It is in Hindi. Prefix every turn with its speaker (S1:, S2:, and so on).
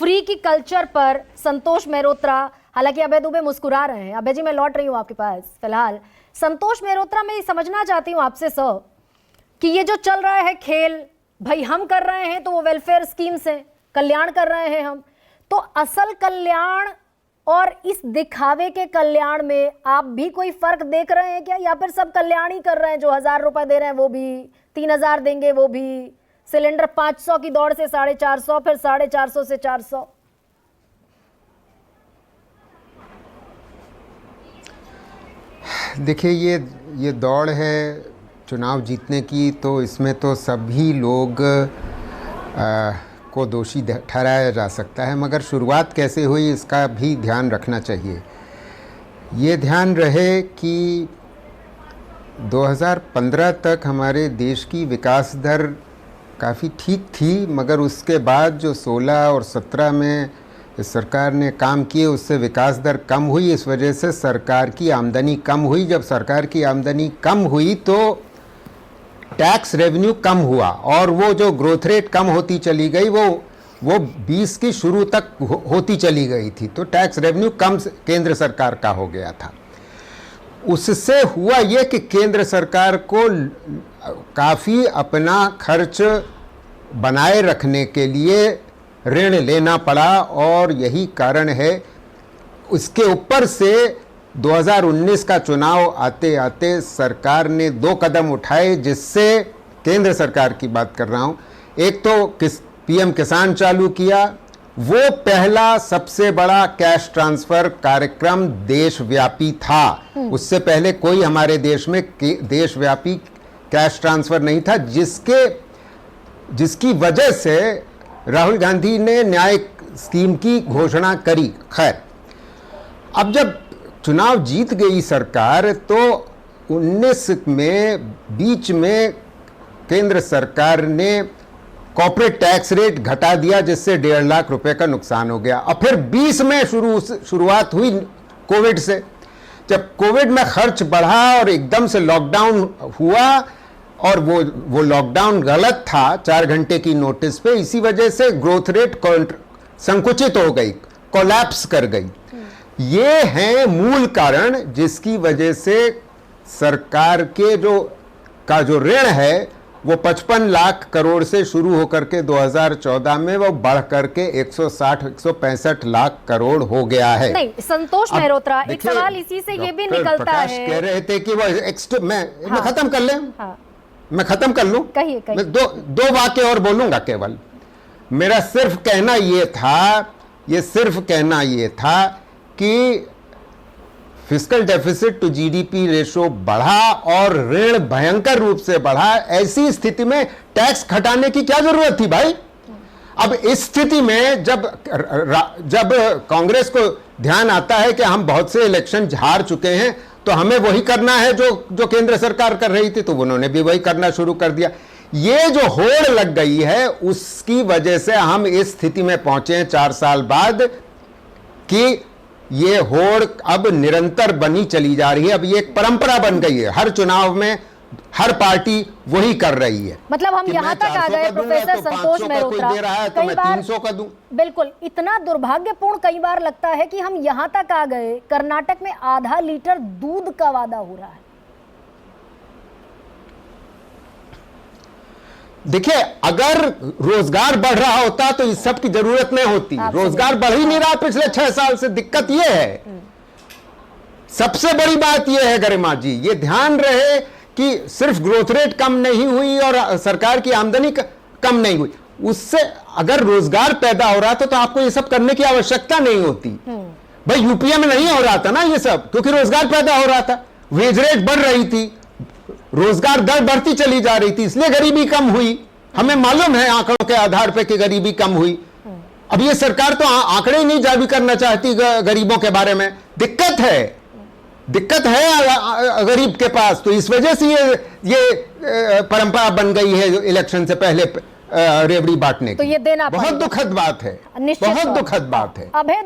S1: फ्री की कल्चर पर संतोष मेहरोत्रा, हालांकि अभय दुबे मुस्कुरा रहे हैं। अभय जी, मैं लौट रही हूं आपके पास। फिलहाल संतोष मेहरोत्रा, मैं समझना चाहती हूं आपसे सर कि ये जो चल रहा है खेल, भाई हम कर रहे हैं तो वो वेलफेयर स्कीम से कल्याण कर रहे हैं हम, तो असल कल्याण और इस दिखावे के कल्याण में आप भी कोई फर्क देख रहे हैं क्या, या फिर सब कल्याण ही कर रहे हैं? जो 1000 रुपए दे रहे हैं वो भी, 3000 देंगे वो भी, सिलेंडर 500 की दौड़ से 450, फिर 450 से 400।
S2: देखिए, ये दौड़ है चुनाव जीतने की, तो इसमें तो सभी लोग को दोषी ठहराया जा सकता है, मगर शुरुआत कैसे हुई इसका भी ध्यान रखना चाहिए। ये ध्यान रहे कि 2015 तक हमारे देश की विकास दर काफ़ी ठीक थी, मगर उसके बाद जो 16 और 17 में इस सरकार ने काम किए उससे विकास दर कम हुई। इस वजह से सरकार की आमदनी कम हुई। जब सरकार की आमदनी कम हुई तो टैक्स रेवेन्यू कम हुआ, और वो जो ग्रोथ रेट कम होती चली गई वो 20 की शुरू तक होती चली गई थी, तो टैक्स रेवेन्यू कम केंद्र सरकार का हो गया था। उससे हुआ ये कि केंद्र सरकार को काफ़ी अपना खर्च बनाए रखने के लिए ऋण लेना पड़ा, और यही कारण है। उसके ऊपर से 2019 का चुनाव आते आते सरकार ने 2 कदम उठाए, जिससे केंद्र सरकार की बात कर रहा हूँ। एक तो पीएम किसान चालू किया, वो पहला सबसे बड़ा कैश ट्रांसफर कार्यक्रम देशव्यापी था। उससे पहले कोई हमारे देश में देशव्यापी कैश ट्रांसफर नहीं था, जिसकी वजह से राहुल गांधी ने न्याय स्कीम की घोषणा करी। खैर, अब जब चुनाव जीत गई सरकार तो 19 में बीच में केंद्र सरकार ने कॉर्पोरेट टैक्स रेट घटा दिया, जिससे 1.5 लाख रुपए का नुकसान हो गया। और फिर 20 में शुरुआत हुई कोविड से। जब कोविड में खर्च बढ़ा और एकदम से लॉकडाउन हुआ, और वो लॉकडाउन गलत था 4 घंटे की नोटिस पे, इसी वजह से ग्रोथ रेट संकुचित हो गई, कोलैप्स कर गई। ये हैं मूल कारण, जिसकी वजह से सरकार के जो ऋण है वो 55 लाख करोड़ से शुरू होकर के 2014 में वो बढ़ करके 160-165 लाख करोड़ हो गया है।
S1: नहीं, संतोष मेहरोत्रा, एक सवाल इसी से ये भी निकलता है।
S2: कह रहे थे कि वो मैं खत्म कर लें। हाँ। मैं खत्म कर लूं?
S1: कहिए।
S2: मैं दो वाक्य और बोलूंगा केवल। मेरा सिर्फ कहना ये था कि fiscal deficit to GDP ratio बढ़ा और ऋण भयंकर रूप से बढ़ा। ऐसी स्थिति में टैक्स घटाने की क्या जरूरत थी भाई? अब इस स्थिति में जब कांग्रेस को ध्यान आता है कि हम बहुत से इलेक्शन हार चुके हैं, तो हमें वही करना है जो केंद्र सरकार कर रही थी, तो उन्होंने भी वही करना शुरू कर दिया। ये जो होड़ लग गई है, उसकी वजह से हम इस स्थिति में पहुंचे हैं 4 साल बाद कि ये होड़ अब निरंतर बनी चली जा रही है। अब ये एक परंपरा बन गई है, हर चुनाव में हर पार्टी वही कर रही है।
S1: मतलब हम यहाँ तक आ गए प्रोफेसर संतोष मेहरोत्रा,
S2: कई बार 300 का दूं।
S1: बिल्कुल, इतना दुर्भाग्यपूर्ण कई बार लगता है कि हम यहाँ तक आ गए, कर्नाटक में आधा लीटर दूध का वादा हो रहा है।
S2: देखिए, अगर रोजगार बढ़ रहा होता तो इस सब की जरूरत नहीं होती। रोजगार बढ़ ही नहीं रहा पिछले 6 साल से। दिक्कत यह है, सबसे बड़ी बात यह है गरिमा जी, ये ध्यान रहे कि सिर्फ ग्रोथ रेट कम नहीं हुई और सरकार की आमदनी कम नहीं हुई, उससे अगर रोजगार पैदा हो रहा था तो आपको ये सब करने की आवश्यकता नहीं होती। भाई यूपीए में नहीं हो रहा था ना ये सब, क्योंकि रोजगार पैदा हो रहा था, वेज रेट बढ़ रही थी, रोजगार दर बढ़ती चली जा रही थी, इसलिए गरीबी कम हुई। हमें मालूम है आंकड़ों के आधार पर कि गरीबी कम हुई। अब ये सरकार तो आंकड़े ही नहीं जारी करना चाहती गरीबों के बारे में। दिक्कत है गरीब के पास, तो इस वजह से ये परंपरा बन गई है इलेक्शन से पहले रेवड़ी बांटने की।
S1: तो ये देना
S2: बहुत दुखद बात है, बहुत दुखद बात है।